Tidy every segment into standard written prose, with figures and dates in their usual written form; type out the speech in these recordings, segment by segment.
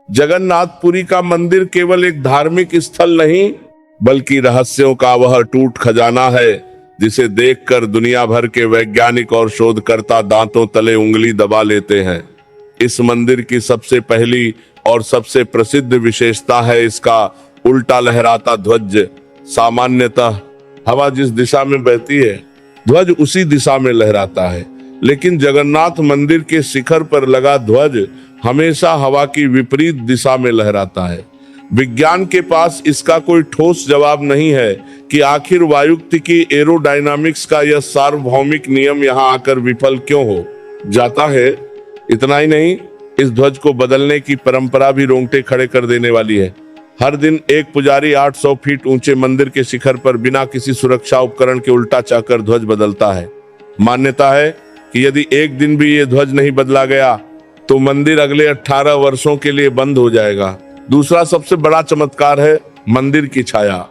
जगन्नाथपुरी का मंदिर केवल एक धार्मिक स्थल नहीं, बल्कि रहस्यों का वह टूट खजाना है जिसे देखकर दुनिया भर के वैज्ञानिक और शोधकर्ता दांतों तले उंगली दबा लेते हैं। इस मंदिर की सबसे पहली और सबसे प्रसिद्ध विशेषता है इसका उल्टा लहराता ध्वज। सामान्यतः हवा जिस दिशा में बहती है, ध्वज उसी दिशा में लहराता है, लेकिन जगन्नाथ मंदिर के शिखर पर लगा ध्वज हमेशा हवा की विपरीत दिशा में लहराता है। विज्ञान के पास इसका कोई ठोस जवाब नहीं है कि आखिर वायुक्तिकी एरोडायनामिक्स का यह सार्वभौमिक नियम यहाँ आकर विफल क्यों हो जाता है। इतना ही नहीं, इस ध्वज को बदलने की परंपरा भी रोंगटे खड़े कर देने वाली है। हर दिन एक पुजारी 800 फीट ऊंचे मंदिर के शिखर पर बिना किसी सुरक्षा उपकरण के उल्टा चाकर ध्वज बदलता है। मान्यता है कि यदि एक दिन भी ये ध्वज नहीं बदला गया तो मंदिर अगले 18 वर्षों के लिए बंद हो जाएगा। दूसरा सबसे बड़ा चमत्कार है मंदिर की छाया।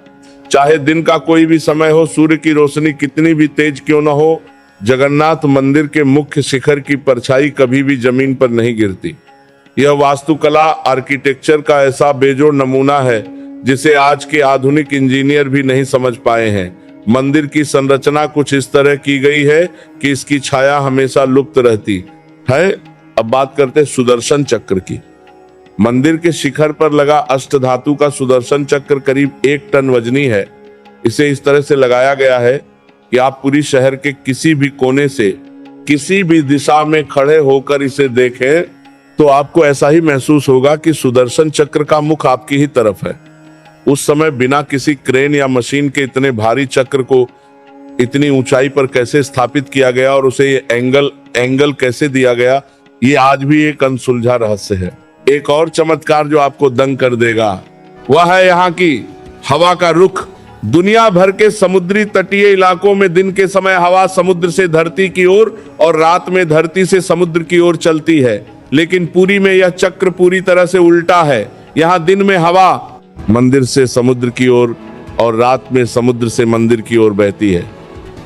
चाहे दिन का कोई भी समय हो, सूर्य की रोशनी कितनी भी तेज क्यों न हो, जगन्नाथ मंदिर के मुख्य शिखर की परछाई कभी भी जमीन पर नहीं गिरती। यह वास्तुकला आर्किटेक्चर का ऐसा बेजोड़ नमूना है जिसे आज के आधुनिक इंजीनियर भी नहीं समझ पाए हैं। मंदिर की संरचना कुछ इस तरह की गई है कि इसकी छाया हमेशा लुप्त रहती है। अब बात करते हैं सुदर्शन चक्र की। मंदिर के शिखर पर लगा अष्टधातु का सुदर्शन चक्र करीब 1 टन वजनी है। इसे इस तरह से लगाया गया है कि आप पूरी शहर के किसी भी कोने से किसी भी दिशा में खड़े होकर इसे देखें तो आपको ऐसा ही महसूस होगा कि सुदर्शन चक्र का मुख आपकी ही तरफ है। उस समय बिना किसी क्रेन या मशीन के इतने भारी चक्र को इतनी ऊंचाई पर कैसे स्थापित किया गया और उसे ये एंगल कैसे दिया गया, ये आज भी एक अनसुलझा रहस्य है। एक और चमत्कार जो आपको दंग कर देगा वह है यहाँ की हवा का रुख। दुनिया भर के समुद्री तटीय इलाकों में दिन के समय हवा समुद्र से धरती की ओर और रात में धरती से समुद्र की ओर चलती है, लेकिन पुरी में यह चक्र पूरी तरह से उल्टा है। यहाँ दिन में हवा मंदिर से समुद्र की ओर और रात में समुद्र से मंदिर की ओर बहती है।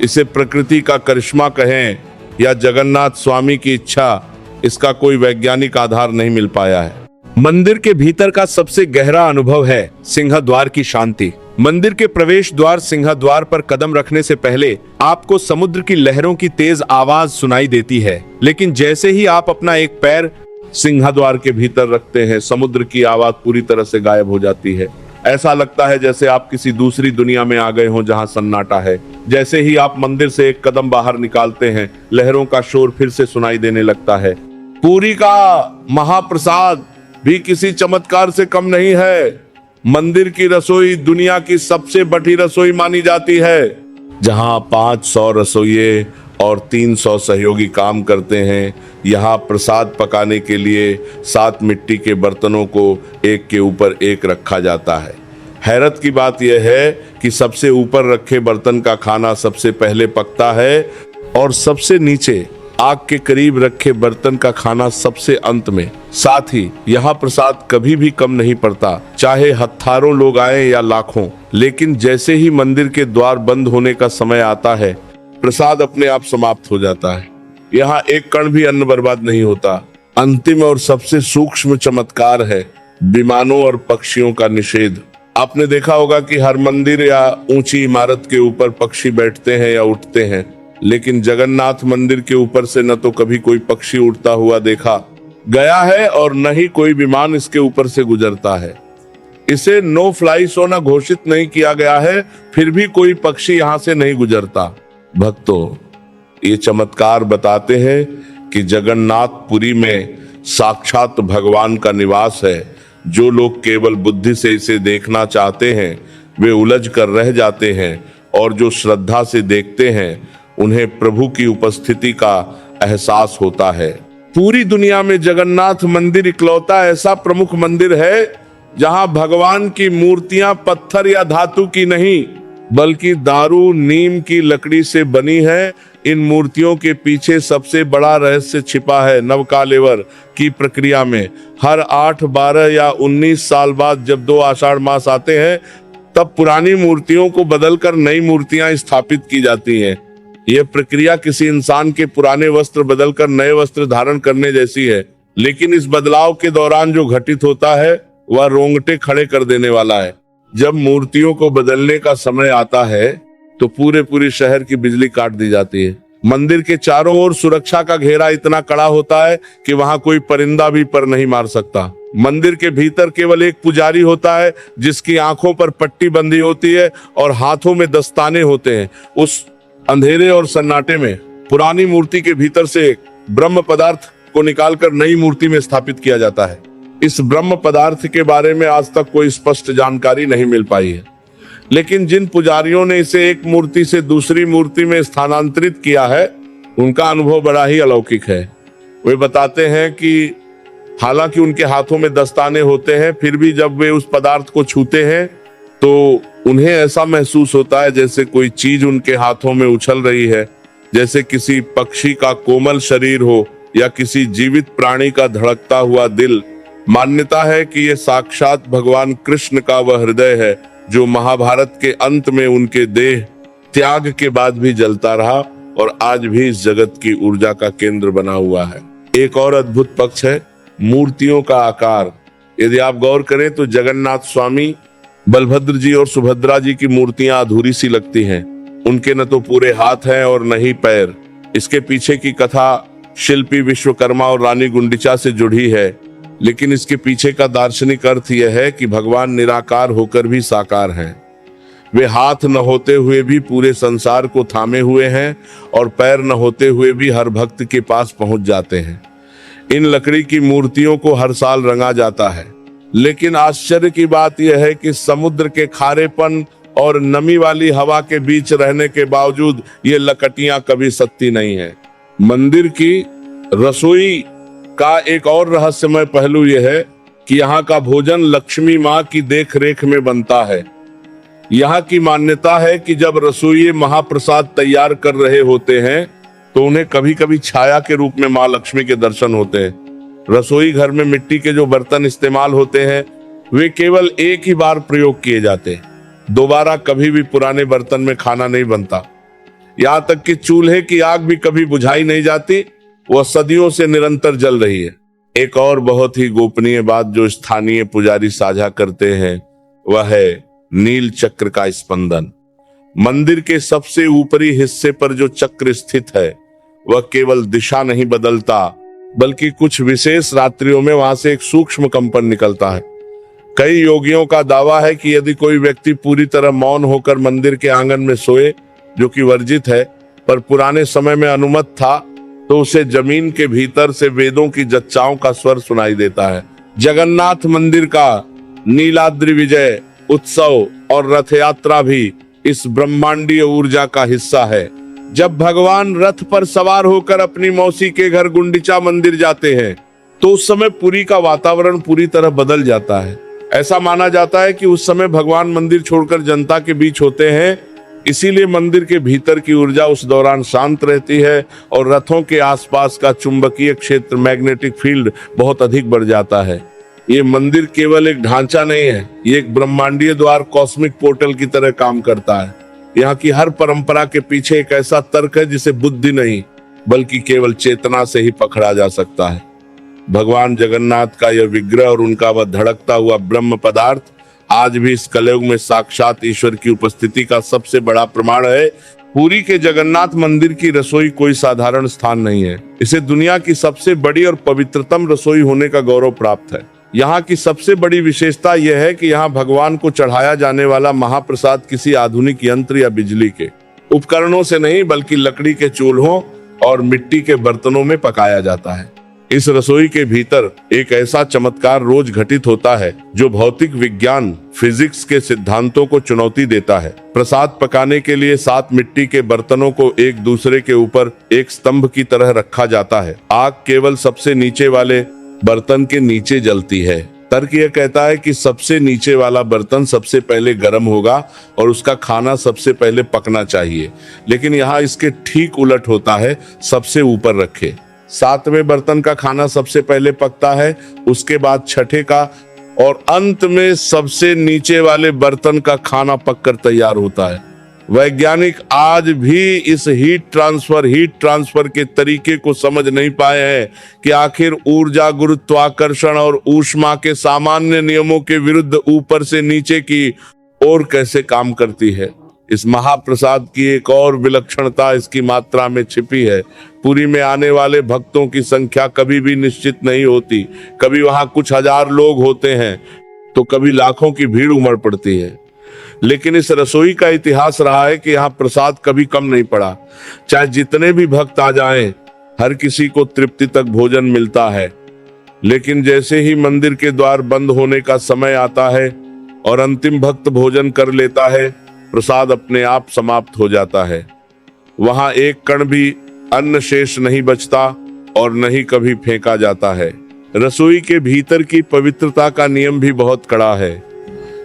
इसे प्रकृति का करिश्मा कहें या जगन्नाथ स्वामी की इच्छा, इसका कोई वैज्ञानिक आधार नहीं मिल पाया है। मंदिर के भीतर का सबसे गहरा अनुभव है सिंहद्वार की शांति। मंदिर के प्रवेश द्वार सिंहद्वार पर कदम रखने से पहले आपको समुद्र की लहरों की तेज आवाज सुनाई देती है, लेकिन जैसे ही आप अपना एक पैर सिंहद्वार के भीतर रखते हैं, समुद्र की आवाज पूरी तरह से गायब हो जाती है। ऐसा लगता है जैसे आप किसी दूसरी दुनिया में आ गए हों जहां सन्नाटा है। जैसे ही आप मंदिर से एक कदम बाहर निकालते हैं, लहरों का शोर फिर से सुनाई देने लगता है। पुरी का महाप्रसाद भी किसी चमत्कार से कम नहीं है। मंदिर की रसोई दुनिया की सबसे बड़ी रसोई मानी जाती है, जहां 500 रसोइये और 300 सहयोगी काम करते हैं। यहाँ प्रसाद पकाने के लिए 7 मिट्टी के बर्तनों को एक के ऊपर एक रखा जाता है। हैरत की बात यह है कि सबसे ऊपर रखे बर्तन का खाना सबसे पहले पकता है और सबसे नीचे आग के करीब रखे बर्तन का खाना सबसे अंत में। साथ ही यहाँ प्रसाद कभी भी कम नहीं पड़ता, चाहे हजारों लोग आए या लाखों। लेकिन जैसे ही मंदिर के द्वार बंद होने का समय आता है, प्रसाद अपने आप समाप्त हो जाता है। यहाँ एक कण भी अन्न बर्बाद नहीं होता। अंतिम और सबसे सूक्ष्म चमत्कार है विमानों और पक्षियों का निषेध। आपने देखा होगा कि हर मंदिर या ऊंची इमारत के ऊपर पक्षी बैठते हैं या उठते हैं, लेकिन जगन्नाथ मंदिर के ऊपर से न तो कभी कोई पक्षी उड़ता हुआ देखा गया है और न ही कोई विमान इसके ऊपर से गुजरता है। इसे नो फ्लाई जोन घोषित नहीं किया गया है, फिर भी कोई पक्षी यहाँ से नहीं गुजरता। भक्तों, ये चमत्कार बताते हैं कि जगन्नाथपुरी में साक्षात भगवान का निवास है। जो लोग केवल बुद्धि से इसे देखना चाहते हैं वे उलझ कर रह जाते हैं, और जो श्रद्धा से देखते हैं उन्हें प्रभु की उपस्थिति का एहसास होता है। पूरी दुनिया में जगन्नाथ मंदिर इकलौता ऐसा प्रमुख मंदिर है जहां भगवान की मूर्तियां पत्थर या धातु की नहीं बल्कि दारू नीम की लकड़ी से बनी है। इन मूर्तियों के पीछे सबसे बड़ा रहस्य छिपा है। नवकालेवर की प्रक्रिया में हर 8, 12 या 19 साल बाद जब 2 आषाढ़ मास आते हैं, तब पुरानी मूर्तियों को बदलकर नई मूर्तियां स्थापित की जाती हैं। यह प्रक्रिया किसी इंसान के पुराने वस्त्र बदलकर नए वस्त्र धारण करने जैसी है। लेकिन इस बदलाव के दौरान जो घटित होता है वह रोंगटे खड़े कर देने वाला है। जब मूर्तियों को बदलने का समय आता है तो पूरे शहर की बिजली काट दी जाती है। मंदिर के चारों ओर सुरक्षा का घेरा इतना कड़ा होता है कि वहां कोई परिंदा भी पर नहीं मार सकता। मंदिर के भीतर केवल एक पुजारी होता है जिसकी आंखों पर पट्टी बंधी होती है और हाथों में दस्ताने होते हैं। उस अंधेरे और सन्नाटे में पुरानी मूर्ति के भीतर से एक ब्रह्म पदार्थ को निकालकर नई मूर्ति में स्थापित किया जाता है। इस ब्रह्म पदार्थ के बारे में आज तक कोई स्पष्ट जानकारी नहीं मिल पाई है, लेकिन जिन पुजारियों ने इसे एक मूर्ति से दूसरी मूर्ति में स्थानांतरित किया है उनका अनुभव बड़ा ही अलौकिक है। वे बताते हैं कि हालांकि उनके हाथों में दस्ताने होते हैं, फिर भी जब वे उस पदार्थ को छूते हैं तो उन्हें ऐसा महसूस होता है जैसे कोई चीज उनके हाथों में उछल रही है, जैसे किसी पक्षी का कोमल शरीर हो या किसी जीवित प्राणी का धड़कता हुआ दिल। मान्यता है कि ये साक्षात भगवान कृष्ण का वह हृदय है जो महाभारत के अंत में उनके देह त्याग के बाद भी जलता रहा और आज भी इस जगत की ऊर्जा का केंद्र बना हुआ है। एक और अद्भुत पक्ष है मूर्तियों का आकार। यदि आप गौर करें तो जगन्नाथ स्वामी, बलभद्र जी और सुभद्रा जी की मूर्तियां अधूरी सी लगती हैं। उनके न तो पूरे हाथ हैं और न ही पैर। इसके पीछे की कथा शिल्पी विश्वकर्मा और रानी गुंडिचा से जुड़ी है, लेकिन इसके पीछे का दार्शनिक अर्थ यह है कि भगवान निराकार होकर भी साकार हैं। वे हाथ न होते हुए भी पूरे संसार को थामे हुए हैं और पैर न होते हुए भी हर भक्त के पास पहुंच जाते हैं। इन लकड़ी की मूर्तियों को हर साल रंगा जाता है, लेकिन आश्चर्य की बात यह है कि समुद्र के खारेपन और नमी वाली हवा के बीच रहने के बावजूद ये लकड़ियां कभी सत्ती नहीं है। मंदिर की रसोई का एक और रहस्यमय पहलू यह है कि यहाँ का भोजन लक्ष्मी माँ की देख रेख में बनता है। यहाँ की मान्यता है कि जब रसोइये महाप्रसाद तैयार कर रहे होते हैं तो उन्हें कभी कभी छाया के रूप में माँ लक्ष्मी के दर्शन होते हैं। रसोई घर में मिट्टी के जो बर्तन इस्तेमाल होते हैं वे केवल एक ही बार प्रयोग किए जाते हैं, दोबारा कभी भी पुराने बर्तन में खाना नहीं बनता। यहाँ तक कि चूल्हे की आग भी कभी बुझाई नहीं जाती, वह सदियों से निरंतर जल रही है। एक और बहुत ही गोपनीय बात जो स्थानीय पुजारी साझा करते हैं वह है नील चक्र का स्पंदन। मंदिर के सबसे ऊपरी हिस्से पर जो चक्र स्थित है वह केवल दिशा नहीं बदलता, बल्कि कुछ विशेष रात्रियों में वहां से एक सूक्ष्म कंपन निकलता है। कई योगियों का दावा है कि यदि कोई व्यक्ति पूरी तरह मौन होकर मंदिर के आंगन में सोए, जो कि वर्जित है पर पुराने समय में अनुमत था, तो उसे जमीन के भीतर से वेदों की जच्चाओं का स्वर सुनाई देता है। जगन्नाथ मंदिर का नीलाद्रि विजय उत्सव और रथ यात्रा भी इस ब्रह्मांडीय ऊर्जा का हिस्सा है। जब भगवान रथ पर सवार होकर अपनी मौसी के घर गुंडिचा मंदिर जाते हैं तो उस समय पुरी का वातावरण पूरी तरह बदल जाता है। ऐसा माना जाता है कि उस समय भगवान मंदिर छोड़कर जनता के बीच होते हैं, इसीलिए मंदिर के भीतर की ऊर्जा उस दौरान शांत रहती है और रथों के आसपास का चुंबकीय क्षेत्र मैग्नेटिक फील्ड बहुत अधिक बढ़ जाता है। ये मंदिर केवल एक ढांचा नहीं है, ये एक ब्रह्मांडीय द्वार कॉस्मिक पोर्टल की तरह काम करता है। यहाँ की हर परंपरा के पीछे एक ऐसा तर्क है जिसे बुद्धि नहीं बल्कि केवल चेतना से ही पकड़ा जा सकता है। भगवान जगन्नाथ का यह विग्रह और उनका वह धड़कता हुआ ब्रह्म पदार्थ आज भी इस कलयुग में साक्षात ईश्वर की उपस्थिति का सबसे बड़ा प्रमाण है। पुरी के जगन्नाथ मंदिर की रसोई कोई साधारण स्थान नहीं है, इसे दुनिया की सबसे बड़ी और पवित्रतम रसोई होने का गौरव प्राप्त है। यहाँ की सबसे बड़ी विशेषता यह है कि यहाँ भगवान को चढ़ाया जाने वाला महाप्रसाद किसी आधुनिक यंत्र या बिजली के उपकरणों से नहीं बल्कि लकड़ी के चूल्हों और मिट्टी के बर्तनों में पकाया जाता है। इस रसोई के भीतर एक ऐसा चमत्कार रोज घटित होता है जो भौतिक विज्ञान फिजिक्स के सिद्धांतों को चुनौती देता है। प्रसाद पकाने के लिए 7 मिट्टी के बर्तनों को एक दूसरे के ऊपर एक स्तंभ की तरह रखा जाता है। आग केवल सबसे नीचे वाले बर्तन के नीचे जलती है। तर्क यह कहता है कि सबसे नीचे वाला बर्तन सबसे पहले गर्म होगा और उसका खाना सबसे पहले पकना चाहिए, लेकिन यहाँ इसके ठीक उलट होता है, सबसे ऊपर रखे। 7वें बर्तन का खाना सबसे पहले पकता है, उसके बाद छठे का और अंत में सबसे नीचे वाले बर्तन का खाना पककर तैयार होता है। वैज्ञानिक आज भी इस हीट ट्रांसफर के तरीके को समझ नहीं पाए हैं कि आखिर ऊर्जा गुरुत्वाकर्षण और ऊष्मा के सामान्य नियमों के विरुद्ध ऊपर से नीचे की ओर कैसे काम करती है। इस महाप्रसाद की एक और विलक्षणता इसकी मात्रा में छिपी है। पुरी में आने वाले भक्तों की संख्या कभी भी निश्चित नहीं होती। कभी वहां कुछ हजार लोग होते हैं तो कभी लाखों की भीड़ उमड़ पड़ती है। लेकिन इस रसोई का इतिहास रहा है कि यहाँ प्रसाद कभी कम नहीं पड़ा। चाहे जितने भी भक्त आ जाएं, हर किसी को तृप्ति तक भोजन मिलता है। लेकिन जैसे ही मंदिर के द्वार बंद होने का समय आता है और अंतिम भक्त भोजन कर लेता है, प्रसाद अपने आप समाप्त हो जाता है। वहां एक कण भी अन्न शेष नहीं बचता और न ही कभी फेंका जाता है। रसोई के भीतर की पवित्रता का नियम भी बहुत कड़ा है।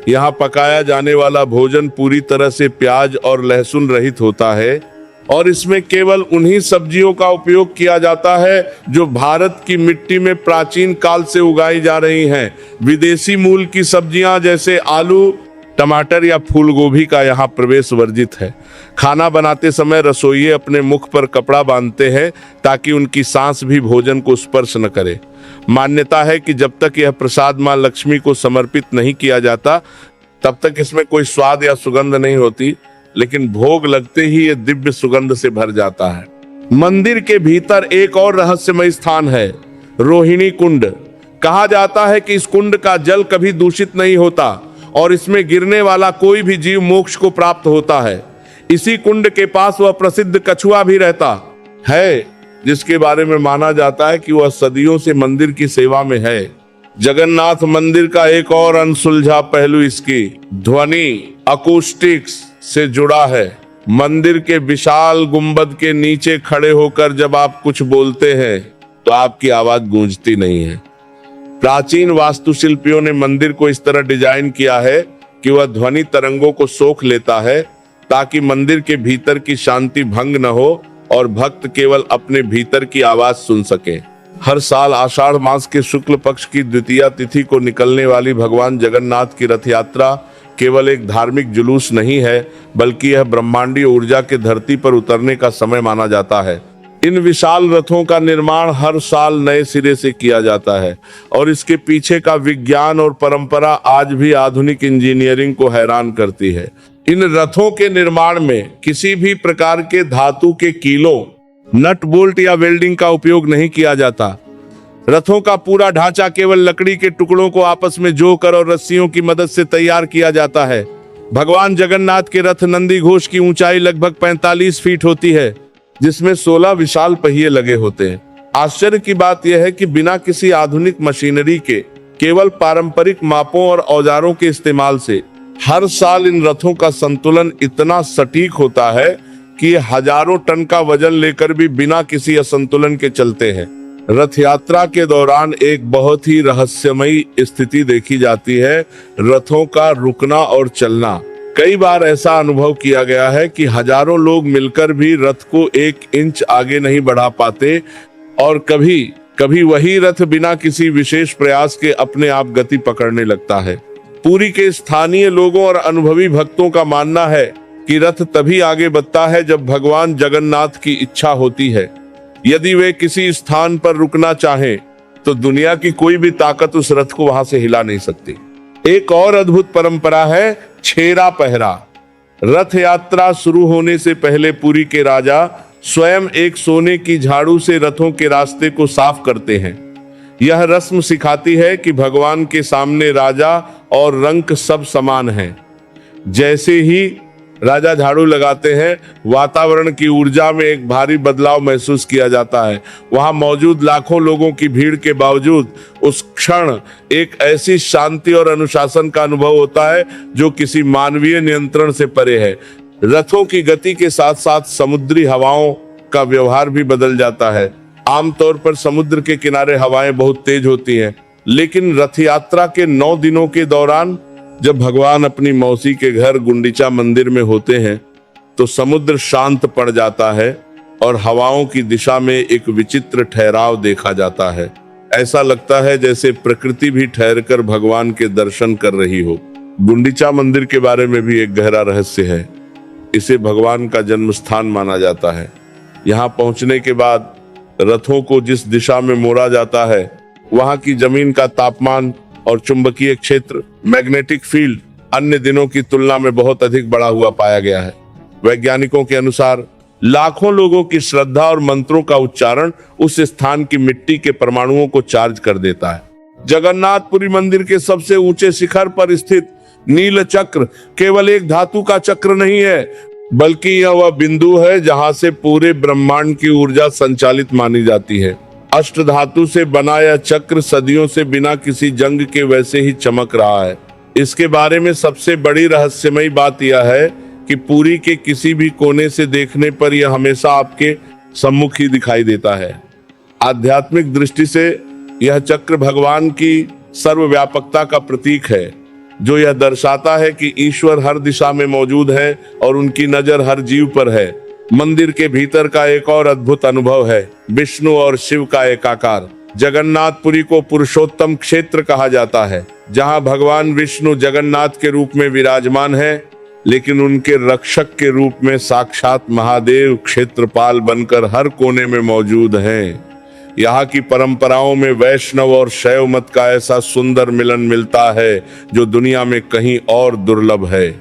यहाँ पकाया जाने वाला भोजन पूरी तरह से प्याज और लहसुन रहित होता है और इसमें केवल उन्हीं सब्जियों का उपयोग किया जाता है जो भारत की मिट्टी में प्राचीन काल से उगाई जा रही हैं। विदेशी मूल की सब्जियां जैसे आलू, टमाटर या फूल गोभी का यहाँ प्रवेश वर्जित है। खाना बनाते समय रसोइये अपने मुख पर कपड़ा बांधते हैं ताकि उनकी सांस भी भोजन को स्पर्श न करे। मान्यता है कि जब तक यह प्रसाद मां लक्ष्मी को समर्पित नहीं किया जाता तब तक इसमें कोई स्वाद या सुगंध नहीं होती, लेकिन भोग लगते ही ये दिव्य सुगंध से भर जाता है। मंदिर के भीतर एक और रहस्यमय स्थान है, रोहिणी कुंड। कहा जाता है कि इस कुंड का जल कभी दूषित नहीं होता और इसमें गिरने वाला कोई भी जीव मोक्ष को प्राप्त होता है। इसी कुंड के पास वह प्रसिद्ध कछुआ भी रहता है, जिसके बारे में माना जाता है कि वह सदियों से मंदिर की सेवा में है। जगन्नाथ मंदिर का एक और अनसुलझा पहलू इसकी ध्वनि अकूस्टिक्स से जुड़ा है। मंदिर के विशाल गुंबद के नीचे खड़े होकर जब आप कुछ बोलते हैं तो आपकी आवाज गूंजती नहीं है। प्राचीन वास्तुशिल्पियों ने मंदिर को इस तरह डिजाइन किया है कि वह ध्वनि तरंगों को सोख लेता है ताकि मंदिर के भीतर की शांति भंग न हो और भक्त केवल अपने भीतर की आवाज सुन सके। हर साल आषाढ़ मास के शुक्ल पक्ष की द्वितीया तिथि को निकलने वाली भगवान जगन्नाथ की रथ यात्रा केवल एक धार्मिक जुलूस नहीं है, बल्कि यह ब्रह्मांडीय ऊर्जा के धरती पर उतरने का समय माना जाता है। इन विशाल रथों का निर्माण हर साल नए सिरे से किया जाता है और इसके पीछे का विज्ञान और परंपरा आज भी आधुनिक इंजीनियरिंग को हैरान करती है। इन रथों के निर्माण में किसी भी प्रकार के धातु के कीलों, नट बोल्ट या वेल्डिंग का उपयोग नहीं किया जाता। रथों का पूरा ढांचा केवल लकड़ी के टुकड़ों को आपस में जोड़कर और रस्सियों की मदद से तैयार किया जाता है। भगवान जगन्नाथ के रथ नंदी घोष की ऊंचाई लगभग 45 फीट होती है, जिसमें 16 विशाल पहिए लगे होते हैं। आश्चर्य की बात यह है कि बिना किसी आधुनिक मशीनरी के, केवल पारंपरिक मापों और औजारों के इस्तेमाल से हर साल इन रथों का संतुलन इतना सटीक होता है कि ये हजारों टन का वजन लेकर भी बिना किसी असंतुलन के चलते हैं। रथ यात्रा के दौरान एक बहुत ही रहस्यमयी स्थिति देखी जाती है, रथों का रुकना और चलना। कई बार ऐसा अनुभव किया गया है कि हजारों लोग मिलकर भी रथ को 1 इंच आगे नहीं बढ़ा पाते और कभी कभी वही रथ बिना किसी विशेष प्रयास के अपने आप गति पकड़ने लगता है। पुरी के स्थानीय लोगों और अनुभवी भक्तों का मानना है कि रथ तभी आगे बढ़ता है जब भगवान जगन्नाथ की इच्छा होती है। यदि वे किसी स्थान पर रुकना चाहें तो दुनिया की कोई भी ताकत उस रथ को वहां से हिला नहीं सकती। एक और अद्भुत परंपरा है छेरा पहरा। रथ यात्रा शुरू होने से पहले पुरी के राजा स्वयं एक सोने की झाड़ू से रथों के रास्ते को साफ करते हैं। यह रस्म सिखाती है कि भगवान के सामने राजा और रंक सब समान हैं। जैसे ही राजा झाड़ू लगाते हैं, वातावरण की ऊर्जा में एक भारी बदलाव महसूस किया जाता है। वहां मौजूद लाखों लोगों की भीड़ के बावजूद उस क्षण एक ऐसी शांति और अनुशासन का अनुभव होता है जो किसी मानवीय नियंत्रण से परे है। रथों की गति के साथ साथ समुद्री हवाओं का व्यवहार भी बदल जाता है। आमतौर पर समुद्र के किनारे हवाएं बहुत तेज होती हैं, लेकिन रथ यात्रा के 9 दिनों के दौरान जब भगवान अपनी मौसी के घर गुंडीचा मंदिर में होते हैं तो समुद्र शांत पड़ जाता है और हवाओं की दिशा में एक विचित्र ठहराव देखा जाता है। ऐसा लगता है जैसे प्रकृति भी ठहरकर भगवान के दर्शन कर रही हो। गुंडीचा मंदिर के बारे में भी एक गहरा रहस्य है। इसे भगवान का जन्म स्थान माना जाता है। यहाँ पहुंचने के बाद रथों को जिस दिशा में मोड़ा जाता है, वहां की जमीन का तापमान और चुंबकीय क्षेत्र, मैग्नेटिक फील्ड अन्य दिनों की तुलना में बहुत अधिक बढ़ा हुआ पाया गया है। वैज्ञानिकों के अनुसार लाखों लोगों की श्रद्धा और मंत्रों का उच्चारण उस स्थान की मिट्टी के परमाणुओं को चार्ज कर देता है। जगन्नाथपुरी मंदिर के सबसे ऊंचे शिखर पर स्थित नील चक्र केवल एक धातु का चक्र नहीं है, बल्कि यह वह बिंदु है जहां से पूरे ब्रह्मांड की ऊर्जा संचालित मानी जाती है। अष्ट धातु से बना यह चक्र सदियों से बिना किसी जंग के वैसे ही चमक रहा है। इसके बारे में सबसे बड़ी रहस्यमयी बात यह है कि पुरी के किसी भी कोने से देखने पर यह हमेशा आपके सम्मुख ही दिखाई देता है। आध्यात्मिक दृष्टि से यह चक्र भगवान की सर्वव्यापकता का प्रतीक है, जो यह दर्शाता है कि ईश्वर हर दिशा में मौजूद है और उनकी नजर हर जीव पर है। मंदिर के भीतर का एक और अद्भुत अनुभव है विष्णु और शिव का एकाकार। जगन्नाथपुरी को पुरुषोत्तम क्षेत्र कहा जाता है, जहां भगवान विष्णु जगन्नाथ के रूप में विराजमान है, लेकिन उनके रक्षक के रूप में साक्षात महादेव क्षेत्रपाल बनकर हर कोने में मौजूद हैं। यहाँ की परंपराओं में वैष्णव और शैव मत का ऐसा सुंदर मिलन मिलता है जो दुनिया में कहीं और दुर्लभ है।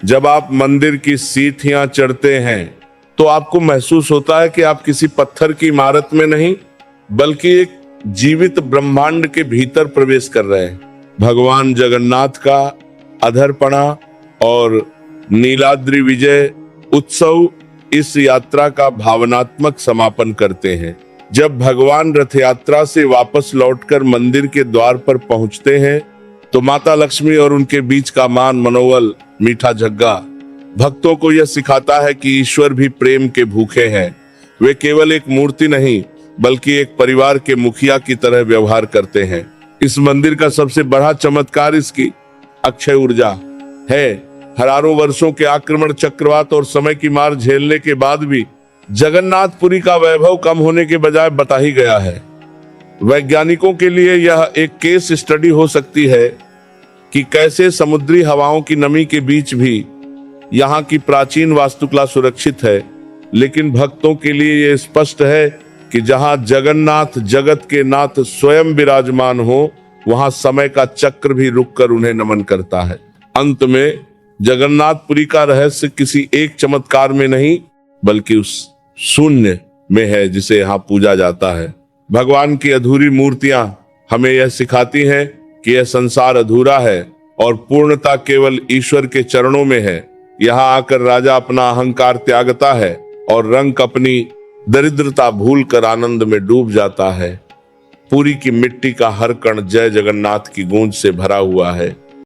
जब आप मंदिर की सीढ़ियां चढ़ते हैं तो आपको महसूस होता है कि आप किसी पत्थर की इमारत में नहीं, बल्कि एक जीवित ब्रह्मांड के भीतर प्रवेश कर रहे हैं। भगवान जगन्नाथ का अधरपणा और नीलाद्रि विजय उत्सव इस यात्रा का भावनात्मक समापन करते हैं। जब भगवान रथ यात्रा से वापस लौटकर मंदिर के द्वार पर पहुंचते हैं तो माता लक्ष्मी और उनके बीच का मान मनोबल मीठा झग्गा भक्तों को यह सिखाता है कि ईश्वर भी प्रेम के भूखे हैं। वे केवल एक मूर्ति नहीं, बल्कि एक परिवार के मुखिया की तरह व्यवहार करते हैं। इस मंदिर का सबसे बड़ा चमत्कार इसकी अक्षय ऊर्जा है। हजारों वर्षों के आक्रमण, चक्रवात और समय की मार झेलने के बाद भी जगन्नाथपुरी का वैभव कम होने के बजाय बता ही गया है। वैज्ञानिकों के लिए यह एक केस स्टडी हो सकती है कि कैसे समुद्री हवाओं की नमी के बीच भी यहाँ की प्राचीन वास्तुकला सुरक्षित है। लेकिन भक्तों के लिए यह स्पष्ट है कि जहाँ जगन्नाथ जगत के नाथ स्वयं विराजमान हो, वहां समय का चक्र भी रुककर उन्हें नमन करता है। अंत में जगन्नाथपुरी का रहस्य किसी एक चमत्कार में नहीं, बल्कि उस शून्य में है जिसे यहाँ पूजा जाता है। भगवान की अधूरी मूर्तियां हमें यह सिखाती हैं कि यह संसार अधूरा है और पूर्णता केवल ईश्वर के चरणों में है। यहाँ आकर राजा अपना अहंकार त्यागता है और रंक अपनी दरिद्रता भूलकर आनंद में डूब जाता है। पुरी की मिट्टी का हर कण जय जगन्नाथ की गूंज से भरा हुआ है।